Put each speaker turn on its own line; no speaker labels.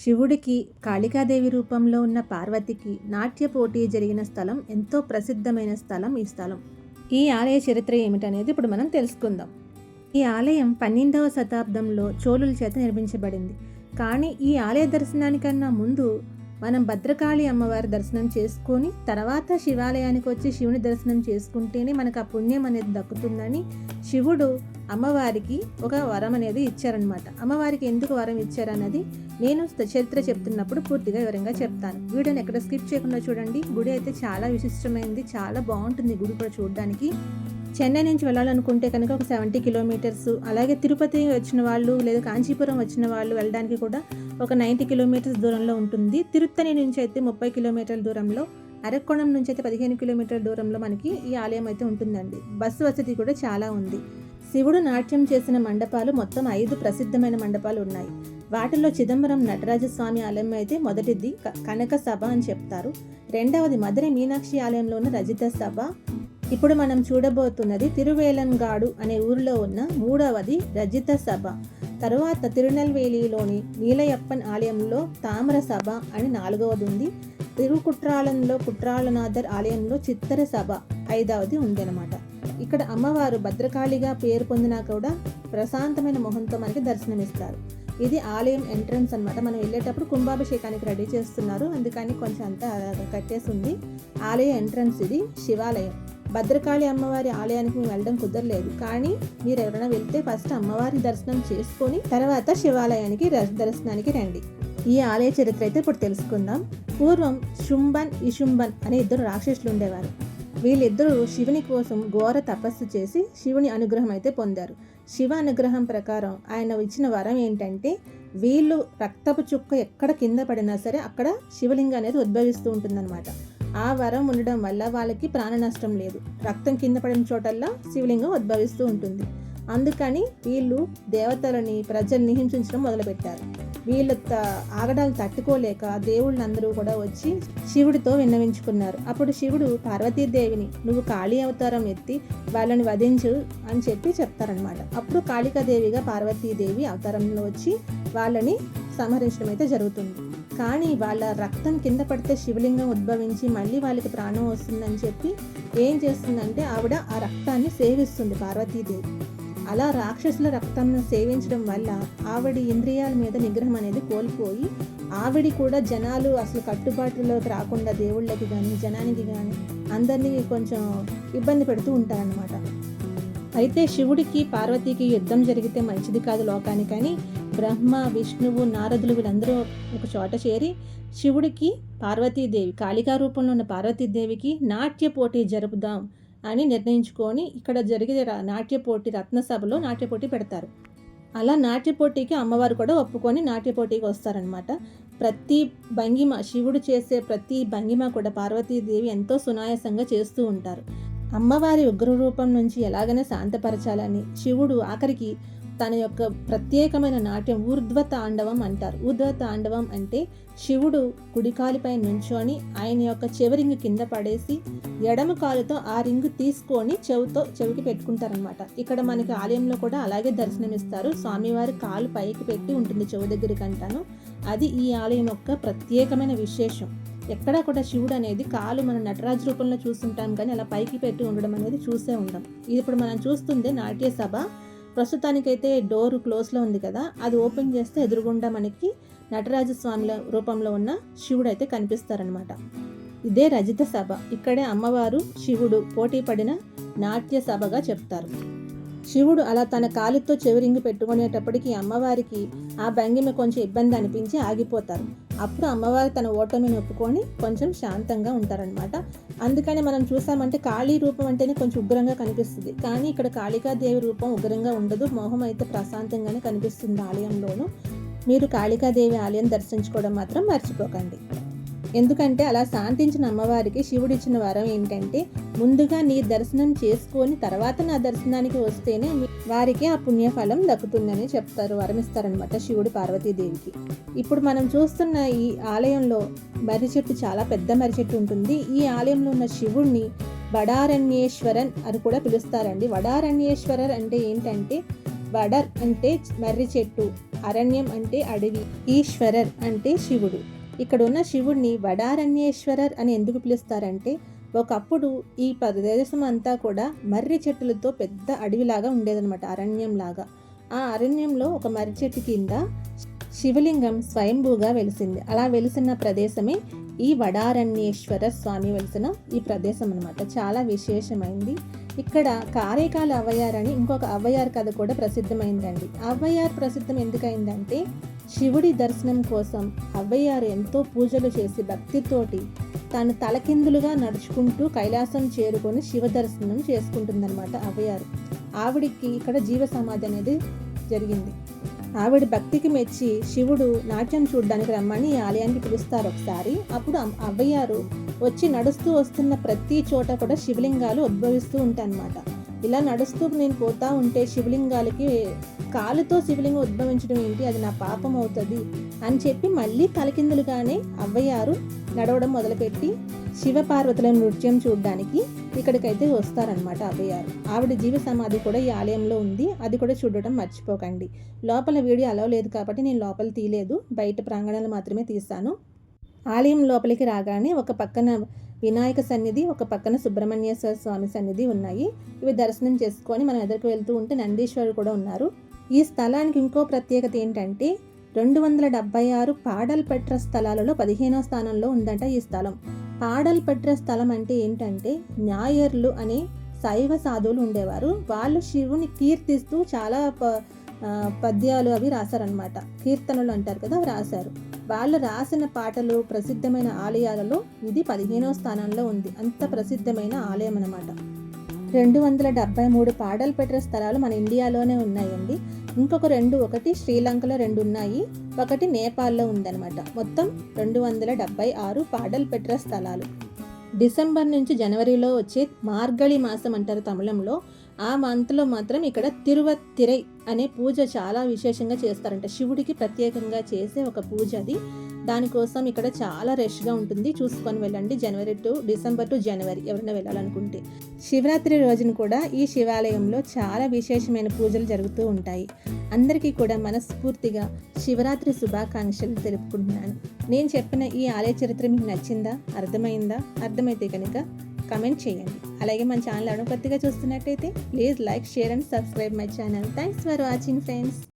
శివుడికి కాళికాదేవి రూపంలో ఉన్న పార్వతికి నాట్య పోటీ జరిగిన స్థలం ఎంతో ప్రసిద్ధమైన స్థలం ఈ స్థలం. ఈ ఆలయ చరిత్ర ఏమిటనేది ఇప్పుడు మనం తెలుసుకుందాం. ఈ ఆలయం 12వ శతాబ్దంలో చోళుల చేత నిర్మించబడింది. కానీ ఈ ఆలయ దర్శనానికన్నా ముందు మనం భద్రకాళి అమ్మవారి దర్శనం చేసుకొని తర్వాత శివాలయానికి వచ్చి శివుని దర్శనం చేసుకుంటేనే మనకు ఆ పుణ్యం అనేది దక్కుతుందని శివుడు అమ్మవారికి ఒక వరం అనేది ఇచ్చారనమాట. అమ్మవారికి ఎందుకు వరం ఇచ్చారన్నది నేను చరిత్ర చెప్తున్నప్పుడు పూర్తిగా వివరంగా చెప్తాను. వీడియోని ఎక్కడ స్కిప్ చేయకుండా చూడండి. గుడి అయితే చాలా విశిష్టమైంది, చాలా బాగుంటుంది గుడి కూడా చూడడానికి. చెన్నై నుంచి వెళ్ళాలనుకుంటే కనుక ఒక 70 కిలోమీటర్స్, అలాగే తిరుపతి వచ్చిన వాళ్ళు లేదా కాంచీపురం వచ్చిన వాళ్ళు వెళ్ళడానికి కూడా ఒక 90 కిలోమీటర్స్ దూరంలో ఉంటుంది. తిరుత్తని నుంచి అయితే 30 కిలోమీటర్ల దూరంలో, అరక్కోణం నుంచి అయితే 15 కిలోమీటర్ల దూరంలో మనకి ఈ ఆలయం అయితే ఉంటుందండి. బస్సు వసతి కూడా చాలా ఉంది. శివుడు నాట్యం చేసిన మండపాలు మొత్తం 5 ప్రసిద్ధమైన మండపాలు ఉన్నాయి. వాటిల్లో చిదంబరం నటరాజస్వామి ఆలయం అయితే మొదటిది కనక సభ అని చెప్తారు. రెండవది మధురై మీనాక్షి ఆలయంలో ఉన్న రజిత సభ. ఇప్పుడు మనం చూడబోతున్నది తిరువేలంగాడు అనే ఊరిలో ఉన్న మూడవది రజిత సభ. తరువాత తిరునెల్వేలిలోని నీలయప్పన్ ఆలయంలో తామర సభ అని 4వది ఉంది. తిరుకుట్రాలంలో కుట్రాలనాథర్ ఆలయంలో చిత్తర సభ 5వది ఉందన్నమాట. ఇక్కడ అమ్మవారు భద్రకాళిగా పేరు పొందినా కూడా ప్రశాంతమైన మొహంతో మనకి దర్శనమిస్తారు. ఇది ఆలయం ఎంట్రన్స్ అనమాట. మనం వెళ్ళేటప్పుడు కుంభాభిషేకానికి రెడీ చేస్తున్నారు, అందుకని కొంచెం అంతా కట్టేసి ఉంది. ఆలయ ఎంట్రన్స్ ఇది. శివాలయం భద్రకాళి అమ్మవారి ఆలయానికి మేము వెళ్ళడం కుదరలేదు, కానీ మీరు ఎవరైనా వెళ్తే ఫస్ట్ అమ్మవారి దర్శనం చేసుకొని తర్వాత శివాలయానికి దర్శనానికి రండి. ఈ ఆలయ చరిత్ర అయితే ఇప్పుడు తెలుసుకుందాం. పూర్వం శుంభన్ ఇషుంభన్ అనే 2 రాక్షసులు ఉండేవారు. వీళ్ళిద్దరూ శివుని కోసం ఘోర తపస్సు చేసి శివుని అనుగ్రహం అయితే పొందారు. శివ అనుగ్రహం ప్రకారం ఆయన ఇచ్చిన వరం ఏంటంటే వీళ్ళు రక్తపు చుక్క ఎక్కడ కింద పడినా సరే అక్కడ శివలింగం అనేది ఉద్భవిస్తూ ఉంటుందన్నమాట. ఆ వరం ఉండడం వల్ల వాళ్ళకి ప్రాణ నష్టం లేదు. రక్తం కింద పడిన చోటల్లా శివలింగం ఉద్భవిస్తూ ఉంటుంది. అందుకని వీళ్ళు దేవతలని ప్రజల్ని హింసించడం మొదలుపెట్టారు. వీళ్ళు ఆగడాలు తట్టుకోలేక దేవుళ్ళందరూ కూడా వచ్చి శివుడితో విన్నవించుకున్నారు. అప్పుడు శివుడు పార్వతీదేవిని నువ్వు కాళీ అవతారం ఎత్తి వాళ్ళని వధించు అని చెప్తారనమాట. అప్పుడు కాళికాదేవిగా పార్వతీదేవి అవతారంలో వచ్చి వాళ్ళని సంహరించడం అయితే జరుగుతుంది. కానీ వాళ్ళ రక్తం కింద పడితే శివలింగం ఉద్భవించి మళ్ళీ వాళ్ళకి ప్రాణం వస్తుందని చెప్పి ఏం చేస్తుందంటే ఆవిడ ఆ రక్తాన్ని సేవిస్తుంది పార్వతీదేవి. అలా రాక్షసుల రక్తాన్ని సేవించడం వల్ల ఆవిడ ఇంద్రియాల మీద నిగ్రహం అనేది కోల్పోయి ఆవిడ కూడా జనాలు అసలు కట్టుబాటులోకి రాకుండా దేవుళ్ళకి కానీ జనానికి కానీ అందరినీ కొంచెం ఇబ్బంది పెడుతూ ఉంటారనమాట. అయితే శివుడికి పార్వతికి యుద్ధం జరిగితే మంచిది కాదు లోకానికని బ్రహ్మ విష్ణువు నారదులు వీళ్ళందరూ ఒక చోట చేరి శివుడికి పార్వతీదేవి కాళికా రూపంలో ఉన్న పార్వతీదేవికి నాట్య పోటీ జరుపుదాం అని నిర్ణయించుకొని ఇక్కడ జరిగే నాట్య పోటీ రత్నసభలో నాట్య పోటీ పెడతారు. అలా నాట్య పోటీకి అమ్మవారు కూడా ఒప్పుకొని నాట్య పోటీకి వస్తారనమాట. ప్రతి భంగిమ శివుడు చేసే ప్రతి భంగిమ కూడా పార్వతీదేవి ఎంతో సునాయాసంగా చేస్తూ ఉంటారు. అమ్మవారి ఉగ్రరూపం నుంచి ఎలాగైనా శాంతపరచాలని శివుడు ఆఖరికి తన యొక్క ప్రత్యేకమైన నాట్యం ఊర్ధ్వ తాండవం అంటారు. ఊర్ధ్వ తాండవం అంటే శివుడు కుడికాలిపై నుంచొని ఆయన యొక్క చెవిరింగు కింద పడేసి ఎడమ కాలుతో ఆ రింగు తీసుకొని చెవికి పెట్టుకుంటారనమాట. ఇక్కడ మనకి ఆలయంలో కూడా అలాగే దర్శనమిస్తారు. స్వామివారి కాలు పైకి పెట్టి ఉంటుంది చెవి దగ్గరికి అంటాను. అది ఈ ఆలయం యొక్క ప్రత్యేకమైన విశేషం. ఎక్కడా కూడా శివుడు అనేది కాలు మన నటరాజ రూపంలో చూస్తుంటాం, కానీ అలా పైకి పెట్టి ఉండడం అనేది చూసే ఉంటాం. ఇది ఇప్పుడు మనం చూస్తుంది నాట్య సభ. ప్రస్తుతానికైతే డోర్ క్లోజ్లో ఉంది కదా, అది ఓపెన్ చేస్తే ఎదురుగుండా మనకి నటరాజస్వామి రూపంలో ఉన్న శివుడు అయితే కనిపిస్తారనమాట. ఇదే రజిత సభ. ఇక్కడే అమ్మవారు శివుడు పోటీ పడిన నాట్య సభగా చెప్తారు. శివుడు అలా తన కాలుతో చెవిరింగి పెట్టుకునేటప్పటికి అమ్మవారికి ఆ భంగిమ కొంచెం ఇబ్బంది అనిపించి ఆగిపోతారు. అప్పుడు అమ్మవారు తన ఓటమిని ఒప్పుకొని కొంచెం శాంతంగా ఉంటారనమాట. అందుకని మనం చూసామంటే కాళీ రూపం అంటేనే కొంచెం ఉగ్రంగా కనిపిస్తుంది, కానీ ఇక్కడ కాళికాదేవి రూపం ఉగ్రంగా ఉండదు. మోహం అయితే ప్రశాంతంగానే కనిపిస్తుంది ఆలయంలోనూ. మీరు కాళికాదేవి ఆలయం దర్శించుకోవడం మాత్రం మర్చిపోకండి. ఎందుకంటే అలా శాంతించిన అమ్మవారికి శివుడిచ్చిన వరం ఏంటంటే ముందుగా నీ దర్శనం చేసుకొని తర్వాత నా దర్శనానికి వస్తేనే వారికి ఆ పుణ్యఫలం దక్కుతుందని చెప్తారు, వరమిస్తారనమాట శివుడు పార్వతీదేవికి. ఇప్పుడు మనం చూస్తున్న ఈ ఆలయంలో మర్రి చెట్టు, చాలా పెద్ద మర్రి చెట్టు ఉంటుంది. ఈ ఆలయంలో ఉన్న శివుడిని వడారణ్యేశ్వరన్ అని కూడా పిలుస్తారండి. వడారణ్యేశ్వరర్ అంటే ఏంటంటే వడర్ అంటే మర్రి చెట్టు, అరణ్యం అంటే అడవి, ఈశ్వరర్ అంటే శివుడు. ఇక్కడ ఉన్న శివుడిని వడారణ్యేశ్వరర్ అని ఎందుకు పిలుస్తారంటే ఒకప్పుడు ఈ ప్రదేశం అంతా కూడా మర్రి చెట్టులతో పెద్ద అడవిలాగా ఉండేదన్నమాట, అరణ్యంలాగా. ఆ అరణ్యంలో ఒక మర్రి చెట్టు కింద శివలింగం స్వయంభూగా వెలిసింది. అలా వెలిసిన ప్రదేశమే ఈ వడారణ్యేశ్వర స్వామి వెలిసిన ఈ ప్రదేశం అనమాట. చాలా విశేషమైంది. ఇక్కడ కారైకాల అవ్వయార్ అని ఇంకొక అవ్వయార్ కథ కూడా ప్రసిద్ధమైందండి. అవ్వయార్ ప్రసిద్ధం ఎందుకైందంటే శివుడి దర్శనం కోసం అవ్వయారు ఎంతో పూజలు చేసి భక్తితోటి తాను తలకిందులుగా నడుచుకుంటూ కైలాసం చేరుకొని శివ దర్శనం చేసుకుంటుందన్నమాట అవ్వయారు. ఆవిడికి ఇక్కడ జీవ సమాధి అనేది జరిగింది. ఆవిడ భక్తికి మెచ్చి శివుడు నాట్యం చూడడానికి రమ్మని ఈ ఆలయానికి పిలుస్తారు ఒకసారి. అప్పుడు అవ్వయారు వచ్చి నడుస్తూ వస్తున్న ప్రతి చోట కూడా శివలింగాలు ఉద్భవిస్తూ ఉంటాయి అన్నమాట. ఇలా నడుస్తూ నేను పోతా ఉంటే శివలింగాలకి కాలుతో శివలింగం ఉద్భవించడం ఏంటి, అది నా పాపం అవుతుంది అని చెప్పి మళ్ళీ తలకిందులుగానే అవ్వయారు నడవడం మొదలుపెట్టి శివపార్వతుల నృత్యం చూడడానికి ఇక్కడికైతే వస్తారనమాట అవ్వయారు. ఆవిడ జీవ సమాధి కూడా ఈ ఆలయంలో ఉంది, అది కూడా చూడటం మర్చిపోకండి. లోపల వీడియో అలవ్ లేదు కాబట్టి నేను లోపల తీయలేదు, బయట ప్రాంగణాలు మాత్రమే తీస్తాను. ఆలయం లోపలికి రాగానే ఒక పక్కన వినాయక సన్నిధి, ఒక పక్కన సుబ్రహ్మణ్యేశ్వర స్వామి సన్నిధి ఉన్నాయి. ఇవి దర్శనం చేసుకొని మనం ఎదురుకు వెళ్తూ ఉంటే నందీశ్వరుడు కూడా ఉన్నారు. ఈ స్థలానికి ఇంకో ప్రత్యేకత ఏంటంటే 276 పాడల్పెట్ర స్థలాలలో 15వ స్థానంలో ఉందంట ఈ స్థలం. పాడల్పెట్ర స్థలం అంటే ఏంటంటే న్యాయర్లు అనే శైవ సాధువులు ఉండేవారు. వాళ్ళు శివుని కీర్తిస్తూ చాలా పద్యాలు అవి రాశారనమాట. కీర్తనలు అంటారు కదా, అవి రాశారు. వాళ్ళు రాసిన పాటలు ప్రసిద్ధమైన ఆలయాలలో ఇది 15వ స్థానంలో ఉంది. అంత ప్రసిద్ధమైన ఆలయం అన్నమాట. 273 పాడల్పెట్ర స్థలాలు మన ఇండియాలోనే ఉన్నాయండి. ఇంకొక ఒకటి శ్రీలంకలో 2 ఉన్నాయి, ఒకటి నేపాల్లో ఉందన్నమాట. మొత్తం 276 పాడల్పెట్ర స్థలాలు. డిసెంబర్ నుంచి జనవరిలో వచ్చే మార్గళి మాసం అంటారు తమిళంలో. ఆ మంత్లో మాత్రం ఇక్కడ తిరువత్తిరై అనే పూజ చాలా విశేషంగా చేస్తారంట. శివుడికి ప్రత్యేకంగా చేసే ఒక పూజ అది. దానికోసం ఇక్కడ చాలా రష్గా ఉంటుంది, చూసుకొని వెళ్ళండి. డిసెంబర్ టు జనవరి ఎవరైనా వెళ్ళాలనుకుంటే. శివరాత్రి రోజున కూడా ఈ శివాలయంలో చాలా విశేషమైన పూజలు జరుగుతూ ఉంటాయి. అందరికీ కూడా మనస్ఫూర్తిగా శివరాత్రి శుభాకాంక్షలు తెలుపుకుంటున్నాను. నేను చెప్పిన ఈ ఆలయ చరిత్ర మీకు నచ్చిందా, అర్థమైందా? అర్థమైతే కనుక కమెంట్ చేయండి. అలాగే మన ఛానల్ కొత్తగా చూస్తున్నట్టయితే please like, share and subscribe my channel. Thanks for watching friends.